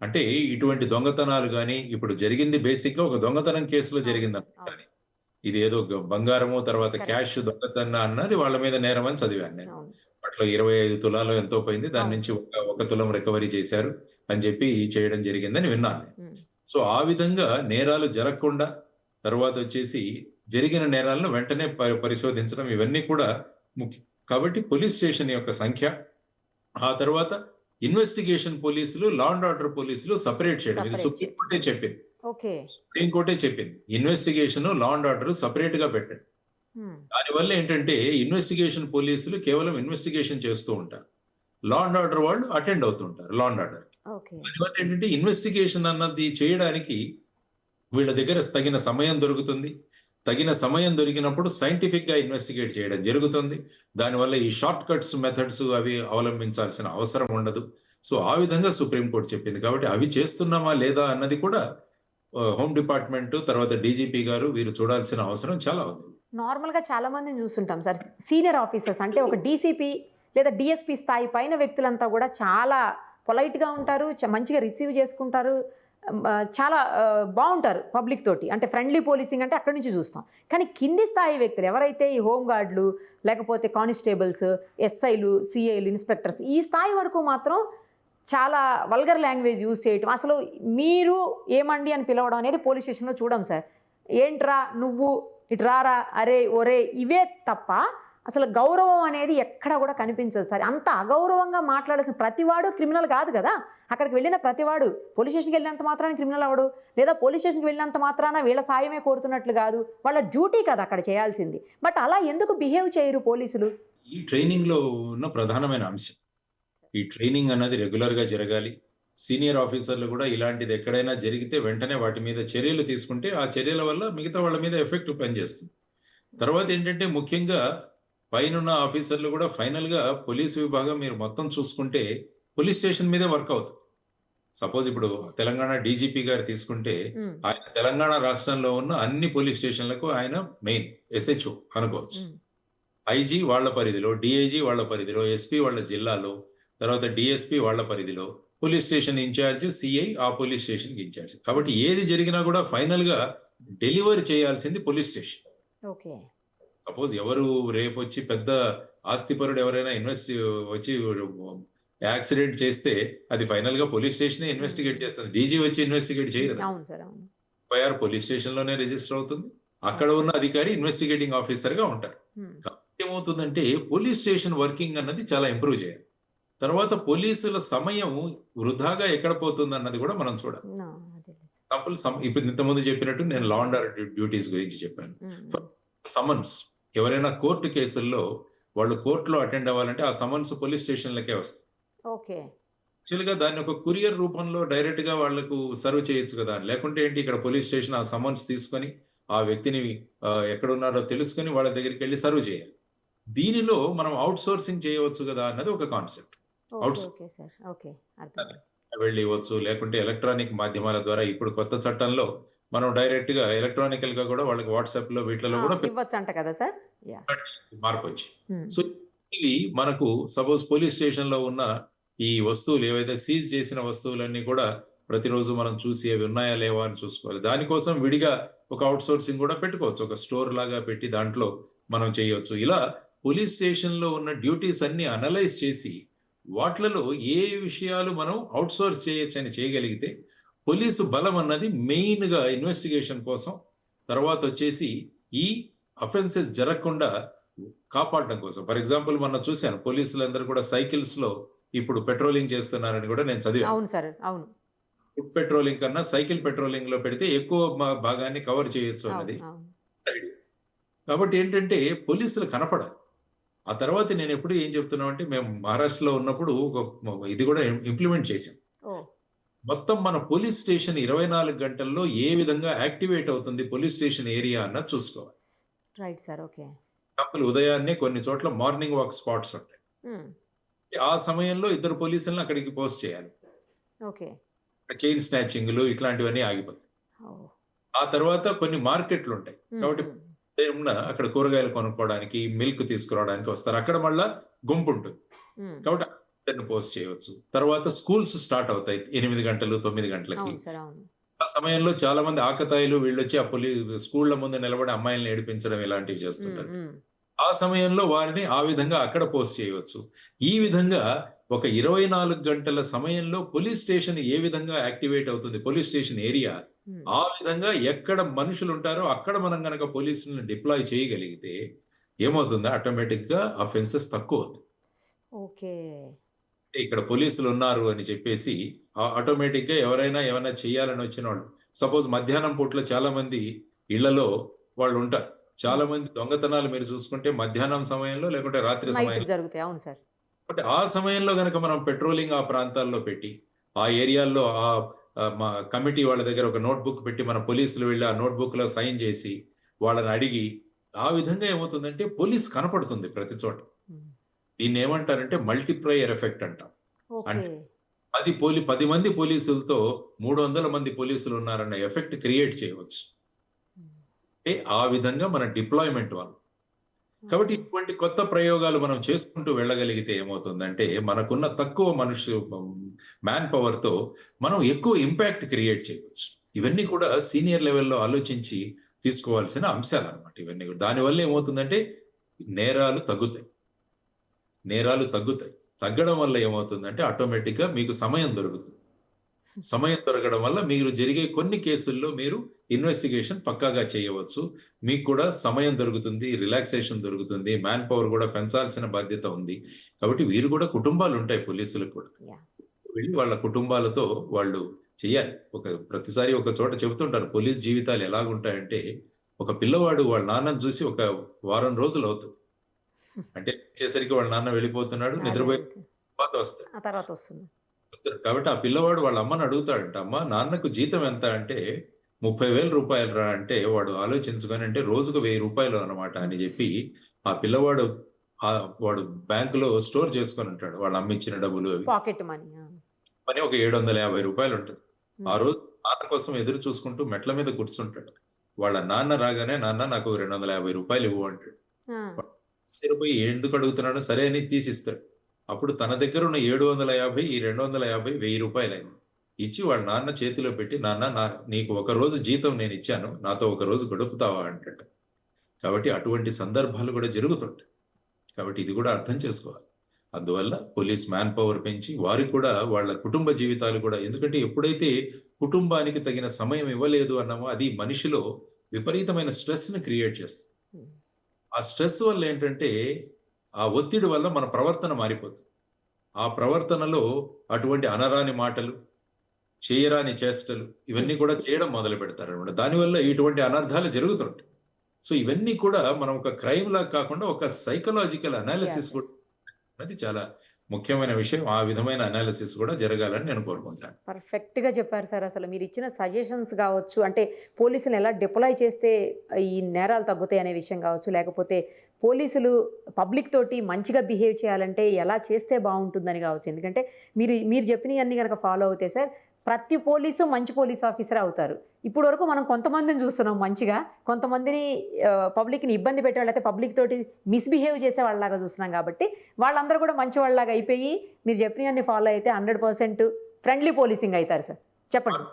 అంటే ఇటువంటి దొంగతనాలు కానీ, ఇప్పుడు జరిగింది బేసిక్ గా ఒక దొంగతనం కేసులో జరిగింది అనుకుంటాను. ఇది ఏదో బంగారము తర్వాత క్యాష్ దొంగతన అన్నది వాళ్ళ మీద నేరం అని చదివాను నేను. అట్లా 25 తులాలో ఎంతో పోయింది, దాని నుంచి ఒక తులం రికవరీ చేశారు అని చెప్పి చేయడం జరిగిందని విన్నాను. సో ఆ విధంగా నేరాలు జరగకుండా, తర్వాత వచ్చేసి జరిగిన నేరాలను వెంటనే పరిశోధించడం, ఇవన్నీ కూడా ముఖ్యం. కాబట్టి పోలీస్ స్టేషన్ యొక్క సంఖ్య, ఆ తర్వాత ఇన్వెస్టిగేషన్ పోలీసులు, లా అండ్ ఆర్డర్ పోలీసులు సపరేట్ చేయడం, ఇది సుప్రీంకోర్టే చెప్పింది. Investigation, law and order separate గా పెట్టండి. దానివల్ల ఏంటంటే ఇన్వెస్టిగేషన్ పోలీసులు కేవలం ఇన్వెస్టిగేషన్ చేస్తూ ఉంటారు, లా అండ్ ఆర్డర్ వాళ్ళు అటెండ్ అవుతుంటారు లా అండ్ ఆర్డర్. దానివల్ల ఏంటంటే ఇన్వెస్టిగేషన్ అన్నది చేయడానికి వీళ్ళ దగ్గర తగిన సమయం దొరుకుతుంది. తగిన సమయం దొరికినప్పుడు సైంటిఫిక్ గా ఇన్వెస్టిగేట్ చేయడం జరుగుతుంది. దానివల్ల ఈ షార్ట్ కట్స్ మెథడ్స్ అవి అవలంబించాల్సిన అవసరం ఉండదు. సో ఆ విధంగా సుప్రీంకోర్టు చెప్పింది. కాబట్టి అవి చేస్తున్నామా లేదా అన్నది కూడా హోమ్ డిపార్ట్మెంట్ తర్వాత డీజీపీ గారు వీరు చూడాల్సిన అవసరం చాలా ఉంది. నార్మల్ గా చాలా మందిని చూస్తుంటాం సార్, సీనియర్ ఆఫీసర్స్ అంటే ఒక డీసీపీ లేదా డిఎస్పీ స్థాయి పైన వ్యక్తులంతా కూడా చాలా పొలైట్ గా ఉంటారు, మంచిగా రిసీవ్ చేసుకుంటారు, చాలా బాగుంటారు పబ్లిక్ తోటి, అంటే ఫ్రెండ్లీ పోలీసింగ్ అంటే అక్కడి నుంచి చూస్తాం. కానీ కింది స్థాయి వ్యక్తులు ఎవరైతే ఈ హోమ్ గార్డులు లేకపోతే కానిస్టేబుల్స్, ఎస్ఐలు, సిఐలు, ఇన్స్పెక్టర్స్ ఈ స్థాయి వరకు మాత్రం చాలా వల్గర్ లాంగ్వేజ్ యూజ్ చేయటం, అసలు మీరు ఏమండి అని పిలవడం అనేది పోలీస్ స్టేషన్లో చూడం సార్. ఏంట్రా నువ్వు ఇటు రారా, అరే ఒరే, ఇవే తప్ప అసలు గౌరవం అనేది ఎక్కడ కూడా కనిపించదు సార్. అంత అగౌరవంగా మాట్లాడాల్సిన ప్రతివాడు క్రిమినల్ కాదు కదా. అక్కడికి వెళ్ళిన ప్రతివాడు పోలీస్ స్టేషన్కి వెళ్ళినంత మాత్రాన క్రిమినల్ అవడు, లేదా పోలీస్ స్టేషన్కి వెళ్ళినంత మాత్రాన వీళ్ళ సాయమే కోరుతున్నట్లు కాదు, వాళ్ళ డ్యూటీ కదా అక్కడ చేయాల్సింది. బట్ అలా ఎందుకు బిహేవ్ చేయరు పోలీసులు? ఈ ట్రైనింగ్ లో ఉన్న ప్రధానమైన అంశం, ఈ ట్రైనింగ్ అన్నది రెగ్యులర్ గా జరగాలి. సీనియర్ ఆఫీసర్లు కూడా ఇలాంటిది ఎక్కడైనా జరిగితే వెంటనే వాటి మీద చర్యలు తీసుకుంటే ఆ చర్యల వల్ల మిగతా వాళ్ళ మీద ఎఫెక్ట్ పనిచేస్తుంది. తర్వాత ఏంటంటే ముఖ్యంగా పైన ఆఫీసర్లు కూడా ఫైనల్ గా పోలీస్ విభాగం మీరు మొత్తం చూసుకుంటే పోలీస్ స్టేషన్ మీదే వర్క్ అవుతుంది. సపోజ్ ఇప్పుడు తెలంగాణ డీజీపీ గారు తీసుకుంటే ఆయన తెలంగాణ రాష్ట్రంలో ఉన్న అన్ని పోలీస్ స్టేషన్లకు ఆయన మెయిన్ ఎస్హెచ్ఓ అనుకోవచ్చు. ఐజీ వాళ్ళ పరిధిలో, డిఐజీ వాళ్ళ పరిధిలో, ఎస్పీ వాళ్ళ జిల్లాలో, తర్వాత డిఎస్పీ వాళ్ళ పరిధిలో, పోలీస్ స్టేషన్ ఇన్ఛార్జ్ సిఐ ఆ పోలీస్ స్టేషన్ కి ఇన్ఛార్జ్. కాబట్టి ఏది జరిగినా కూడా ఫైనల్ గా డెలివరీ చేయాల్సింది పోలీస్ స్టేషన్. సపోజ్ ఎవరు రేపు వచ్చి పెద్ద ఆస్తిపరుడు ఎవరైనా వచ్చి యాక్సిడెంట్ చేస్తే అది ఫైనల్ గా పోలీస్ స్టేషన్ ఇన్వెస్టిగేట్ చేస్తుంది, డీజీ వచ్చి ఇన్వెస్టిగేట్ చేయదు. ఎఫ్ఐఆర్ పోలీస్ స్టేషన్ లోనే రిజిస్టర్ అవుతుంది, అక్కడ ఉన్న అధికారి ఇన్వెస్టిగేటింగ్ ఆఫీసర్ గా ఉంటారు. ఏమవుతుందంటే పోలీస్ స్టేషన్ వర్కింగ్ అన్నది చాలా ఇంప్రూవ్ చేయాలి. తర్వాత పోలీసుల సమయం వృధాగా ఎక్కడ పోతుంది అన్నది కూడా మనం చూడాలి. ఇప్పుడు ఇంతకుముందు చెప్పినట్టు నేను లా అండ్ ఆర్డర్ డ్యూటీస్ గురించి చెప్పాను. సమన్స్ ఎవరైనా కోర్టు కేసుల్లో వాళ్ళు కోర్టులో అటెండ్ అవ్వాలంటే ఆ సమన్స్ పోలీస్ స్టేషన్లకే వస్తుంది. యాక్చువల్ గా దాన్ని ఒక కొరియర్ రూపంలో డైరెక్ట్ గా వాళ్ళకు సర్వ్ చేయొచ్చు కదా. లేకుంటే ఏంటి, ఇక్కడ పోలీస్ స్టేషన్ ఆ సమన్స్ తీసుకొని ఆ వ్యక్తిని ఎక్కడున్నారో తెలుసుకొని వాళ్ళ దగ్గరికి వెళ్ళి సర్వ్ చేయాలి. దీనిలో మనం అవుట్ సోర్సింగ్ చేయవచ్చు కదా అన్నది ఒక కాన్సెప్ట్. వెళ్ళి ఇవ్వచ్చు, లేకుంటే ఎలక్ట్రానిక్ మాధ్యమాల ద్వారా ఇప్పుడు కొత్త చట్టంలో మనం డైరెక్ట్ గా ఎలక్ట్రానికల్ గా కూడా వాళ్ళకి వాట్సాప్ లో వీటిలో కూడా మార్పు వచ్చి. సో ఇవి మనకు సపోజ్ పోలీస్ స్టేషన్ లో ఉన్న ఈ వస్తువులు ఏవైతే సీజ్ చేసిన వస్తువులన్నీ కూడా ప్రతిరోజు మనం చూసి అవి ఉన్నాయా లేవా అని చూసుకోవాలి. దానికోసం విడిగా ఒక అవుట్ సోర్సింగ్ కూడా పెట్టుకోవచ్చు, ఒక స్టోర్ లాగా పెట్టి దాంట్లో మనం చేయవచ్చు. ఇలా పోలీస్ స్టేషన్ లో ఉన్న డ్యూటీస్ అన్ని అనలైజ్ చేసి వాటిలలో ఏ విషయాలు మనం అవుట్ సోర్స్ చేయొచ్చు అని చేయగలిగితే పోలీసు బలం అన్నది మెయిన్ గా ఇన్వెస్టిగేషన్ కోసం, తర్వాత వచ్చేసి ఈ అఫెన్సెస్ జరగకుండా కాపాడడం కోసం. ఫర్ ఎగ్జాంపుల్ మొన్న చూశాను పోలీసులందరూ కూడా సైకిల్స్ లో ఇప్పుడు పెట్రోలింగ్ చేస్తున్నారని కూడా నేను చదివాను. ఫుడ్ పెట్రోలింగ్ కన్నా సైకిల్ పెట్రోలింగ్ లో పెడితే ఎక్కువ భాగాన్ని కవర్ చేయొచ్చు అన్నది. కాబట్టి ఏంటంటే పోలీసులు కనపడాలి. ఆ తర్వాత నేను ఎప్పుడు ఏం చెప్తున్నాం అంటే, మేము మహారాష్ట్రలో ఉన్నప్పుడు ఇది కూడా ఇంప్లిమెంట్ చేసాం. మొత్తం మన పోలీస్ స్టేషన్ 24 గంటల్లో ఏ విధంగా యాక్టివేట్ అవుతుంది పోలీస్ స్టేషన్ ఏరియా అన్నది చూసుకోవాలి. ఉదయాన్నే కొన్ని చోట్ల మార్నింగ్ వాక్ స్పాట్స్ ఉంటాయి, ఆ సమయంలో 2 పోలీసులను అక్కడికి పోస్ట్ చేయాలి. చైన్ స్నాచింగ్లు ఇట్లాంటివన్నీ ఆగిపోతాయి. ఆ తర్వాత కొన్ని మార్కెట్లు ఉంటాయి, కాబట్టి అక్కడ కూరగాయలు కొనుక్కోవడానికి, మిల్క్ తీసుకురావడానికి వస్తారు. అక్కడ మళ్ళా గుంపు ఉంటుంది, కాబట్టి పోస్ట్ చేయవచ్చు. తర్వాత స్కూల్స్ స్టార్ట్ అవుతాయి 8 గంటలు 9 గంటలకి. ఆ సమయంలో చాలా మంది ఆకతాయిలు వీళ్ళు వచ్చి ఆ స్కూళ్ల ముందు నిలబడి అమ్మాయిలను ఏడిపించడం ఇలాంటివి చేస్తుంటారు. ఆ సమయంలో వారిని ఆ విధంగా అక్కడ పోస్ట్ చేయవచ్చు. ఈ విధంగా ఒక 24 గంటల సమయంలో పోలీస్ స్టేషన్ ఏ విధంగా యాక్టివేట్ అవుతుంది, పోలీస్ స్టేషన్ ఏరియా, ఆ విధంగా ఎక్కడ మనుషులు ఉంటారో అక్కడ మనం గనక పోలీసులను డిప్లాయ్ చేయగలిగితే ఏమవుతుందో ఆటోమేటిక్ గా అఫెన్సెస్ తక్కువ అవుతుంది. ఇక్కడ పోలీసులు ఉన్నారు అని చెప్పేసి ఆటోమేటిక్ గా ఎవరైనా ఏమైనా చేయాలని వచ్చిన వాళ్ళు, సపోజ్ మధ్యాహ్నం పూట్ల చాలా మంది ఇళ్లలో వాళ్ళు ఉంటారు, చాలా మంది దొంగతనాలు మీరు చూసుకుంటే మధ్యాహ్నం సమయంలో లేకుంటే రాత్రి నైట్ సమయంలో. జరుగుతాయి. అవును సార్. బట్ ఆ సమయంలో గనక మనం పెట్రోలింగ్ ఆ ప్రాంతాల్లో పెట్టి, ఆ ఏరియాల్లో మా కమిటీ వాళ్ళ దగ్గర ఒక నోట్‌బుక్ పెట్టి మన పోలీసులు వెళ్లి ఆ నోట్‌బుక్‌లో సైన్ చేసి, వాళ్ళని అడిగి, ఆ విధంగా ఏమవుతుందంటే పోలీస్ కనపడుతుంది ప్రతి చోట. హ్మ్. దీన్నేమంటారంటే మల్టిప్లయర్ ఎఫెక్ట్ అంటాం. ఓకే. 10 మంది పోలీసులతో 300 మంది పోలీసులు ఉన్నారన్న ఎఫెక్ట్ క్రియేట్ చేయవచ్చు. హ్మ్. అంటే ఆ విధంగా మన డిప్లాయ్‌మెంట్ వల్ల. కాబట్టి ఇటువంటి కొత్త ప్రయోగాలు మనం చేసుకుంటూ వెళ్ళగలిగితే ఏమవుతుందంటే, మనకున్న తక్కువ మ్యాన్ పవర్‌తో మనం ఎక్కువ ఇంపాక్ట్ క్రియేట్ చేయవచ్చు. ఇవన్నీ కూడా సీనియర్ లెవెల్‌లో ఆలోచించి తీసుకోవాల్సిన అంశాలన్నమాట ఇవన్నీ కూడా. దానివల్ల ఏమవుతుందంటే నేరాలు తగ్గుతాయి. నేరాలు తగ్గుతాయి. తగ్గడం వల్ల ఏమవుతుందంటే ఆటోమేటిక్‌గా మీకు సమయం దొరుకుతుంది. సమయం దొరకడం వల్ల మీరు జరిగే కొన్ని కేసుల్లో మీరు ఇన్వెస్టిగేషన్ పక్కాగా చేయవచ్చు. మీకు కూడా సమయం దొరుకుతుంది, రిలాక్సేషన్ దొరుకుతుంది, మ్యాన్ పవర్ కూడా పెంచాల్సిన బాధ్యత ఉంది. కాబట్టి వీరు కూడా కుటుంబాలుంటాయి పోలీసులకు కూడా. యాహ్! వెళ్ళి వాళ్ళ కుటుంబాలతో వాళ్ళు చెయ్యాలి. ప్రతిసారి ఒక చోట చెబుతుంటారు పోలీస్ జీవితాలు ఎలాగుంటాయంటే, ఒక పిల్లవాడు వాళ్ళ నాన్నని చూసి ఒక వారం రోజులవుతది. అంటే వచ్చేసరికి వాళ్ళ నాన్న వెళ్ళిపోతున్నాడు, అదే. నిద్రపోయి అదే. తర్వాత వస్తాడు. ఆ తర్వాత వస్తుంది. కాబట్టి ఆ పిల్లవాడు వాళ్ళ అమ్మని అడుగుతాడంట, "అమ్మా నాన్నకు జీతం ఎంత?" అంటే, "30,000 రా" అంటే వాడు ఆలోచించుకొని అంటే రోజుకు ₹1000 అన్నమాట అని చెప్పి, ఆ పిల్లవాడు వాడు బ్యాంకులో స్టోర్ చేసుకొని ఉంటాడు. వాళ్ళ అమ్మ ఇచ్చిన డబ్బులు అవి. Pocket money. ఆ! పని ఒక ₹750 ఉంటది. ఆ హ్మ్. రోజు నాన్న కోసం ఎదురు చూసుకుంటూ మెట్ల మీద కూర్చుంటాడు. వాళ్ళ నాన్న రాగానే, "నాన్న నాకు ₹250 ఇవ్వు" అంటాడు. ఆ! ఆశ్చర్యపోయి ఎందుకు అడుగుతున్నాడో సరే అని తీసిస్తాడు. అప్పుడు తన దగ్గర ఉన్న 750 ఈ 250 ₹1000 అయింది. ఇచ్చి వాళ్ళ నాన్న చేతిలో పెట్టి, "నాన్న నీకు ఒక రోజు జీతం నేనిచ్చాను. నాతో ఒక రోజు గడుపుతావా?" అంటాడు. కాబట్టి అటువంటి సందర్భాలు కూడా జరుగుతుంటాయి. కాబట్టి ఇది కూడా అర్థం చేసుకోవాలి. అందువల్ల పోలీస్ మ్యాన్ పవర్ పెంచి వారికి కూడా వాళ్ళ కుటుంబ జీవితాలు కూడా, ఎందుకంటే ఎప్పుడైతే కుటుంబానికి తగిన సమయం ఇవ్వలేదు అన్నామో అది మనిషిలో విపరీతమైన స్ట్రెస్‌ని క్రియేట్ చేస్తుంది. హ్మ్. ఆ స్ట్రెస్ వల్ల ఏంటంటే, ఆ ఒత్తిడి వల్ల మన ప్రవర్తన మారిపోతుంది. ఆ ప్రవర్తనలో అటువంటి అనరాని మాటలు, చేయరాని చేష్టలు ఇవన్నీ కూడా చేయడం మొదలుపెడతారన్నమాట. దానివల్ల ఇటువంటి అనర్థాలు జరుగుతుంటాయి. సో, ఇవన్నీ కూడా మనం ఒక క్రైమ్‌లాగా కాకుండా ఒక సైకలాజికల్ అనాలిసిస్ యాహ్! కూడా అది చాలా ముఖ్యమైన విషయం. ఆ విధమైన అనాలిసిస్ కూడా జరగాలని నేను కోరుకుంటాను. పర్ఫెక్ట్‌గా చెప్పారు సార్. అసలు మీరిచ్చిన సజెషన్స్ గావచ్చు, అంటే పోలీసులను ఎలా డిప్లాయ్ చేస్తే ఈ నేరాలు తగ్గుతాయనే విషయం గావచ్చు, లేకపోతే పోలీసులు పబ్లిక్ తోటి మంచిగా బిహేవ్ చేయాలంటే ఎలా చేస్తే బావుంటుందని గావచ్చు. ఎందుకంటే మీరు చెప్పినయన్నీ గనక ఫాలో అవుతే సార్, ప్రతి పోలీసు మంచి పోలీస్ ఆఫీసరే అవుతారు. ఇప్పటి వరకు మనం కొంతమందిని చూస్తున్నాం మంచిగా, కొంతమందిని పబ్లిక్‌ని ఇబ్బంది పెట్టేవాళ్ళైతే పబ్లిక్ తోటి మిస్‌బిహేవ్ చేసేవాళ్ళలాగా చూస్తున్నాం కాబట్టి, వాళ్ళందరూ కూడా మంచివాళ్ళలాగా అయిపోయి, మీరు చెప్పినయన్నీ ఫాలో అయితే 100% ఫ్రెండ్లీ పోలీసింగ్ అయితారు సార్. చెప్పండి.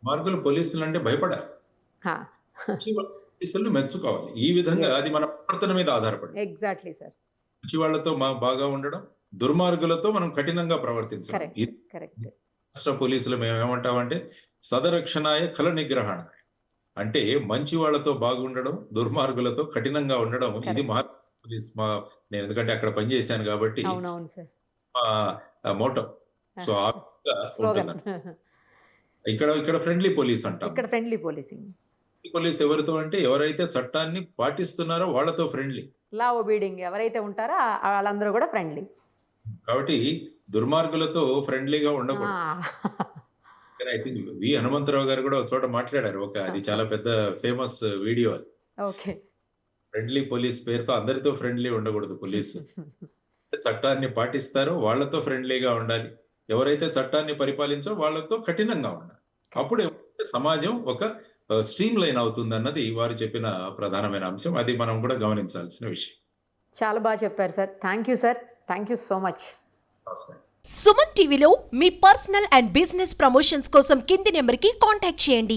మార్గలు పోలీసులంటే భయపడాలి. హా! మంచి పోలీసుల్ని మెచ్చుకోవాలి. ఈ విధంగా అది మన ప్రవర్తన మీద ఆధారపడి. Exactly sir. మంచి వాళ్ళతో బాగా ఉండడం, దుర్మార్గులతో మనం కఠినంగా ప్రవర్తించడం. కరెక్ట్. ఇది కరెక్ట్. రాష్ట్ర పోలీసులు మేమేమంటామంటే సదరక్షణాయ ఖల నిగ్రహణాయ. అంటే మంచి వాళ్ళతో బాగుండడం, దుర్మార్గులతో కఠినంగా ఉండడం. ఇది కరెక్ట్. మహారాష్ట్ర పోలీస్ నేను ఎందుకంటే అక్కడ పనిచేశాను కాబట్టి అవునవును సార్. మా మోటో. సో, ఆ విధంగా స్లోగన్. ఉంటుందండి. ఇక్కడ ఫ్రెండ్లీ పోలీస్ అంటాం. ఇక్కడ ఫ్రెండ్లీ పోలీసింగ్. పోలీస్ ఎవరితో అంటే ఎవరైతే చట్టాన్ని పాటిస్తున్నారో వాళ్ళతో ఫ్రెండ్లీ. లా ఒబీడింగ్ ఎవరైతే ఉంటారో వాళ్ళందరూ కూడా ఫ్రెండ్లీ. కాబట్టి దుర్మార్గులతో ఫ్రెండ్లీగా ఉండకూడదు. ఆ! ఐ థింక్ హనుమంతరావు గారు కూడా ఒక చోట మాట్లాడారు. అది చాలా పెద్ద ఫేమస్ వీడియో అది. ఓకే. ఫ్రెండ్లీ పోలీస్ పేరుతో అందరితో ఫ్రెండ్లీ ఉండకూడదు పోలీసు. చట్టాన్ని పాటిస్తారో వాళ్ళతో ఫ్రెండ్లీగా ఉండాలి. ఎవరైతే చట్టాన్ని పరిపాలించో వాళ్ళతో కఠినంగా ఉండాలి. అప్పుడు సమాజం ఒక స్ట్రీమ్ లైన్ అవుతుందన్నది వారు చెప్పిన ప్రధానమైన అంశం. అది మనం కూడా గమనించాల్సిన విషయం. చాలా బాగా చెప్పారు sir. Thank you sir. Thank you so much. నమస్కారం. సుమన్ టీవీలో మీ పర్సనల్ అండ్ బిజినెస్ ప్రమోషన్స్ కోసం కింది నెంబర్కి కాంటాక్ట్ చేయండి.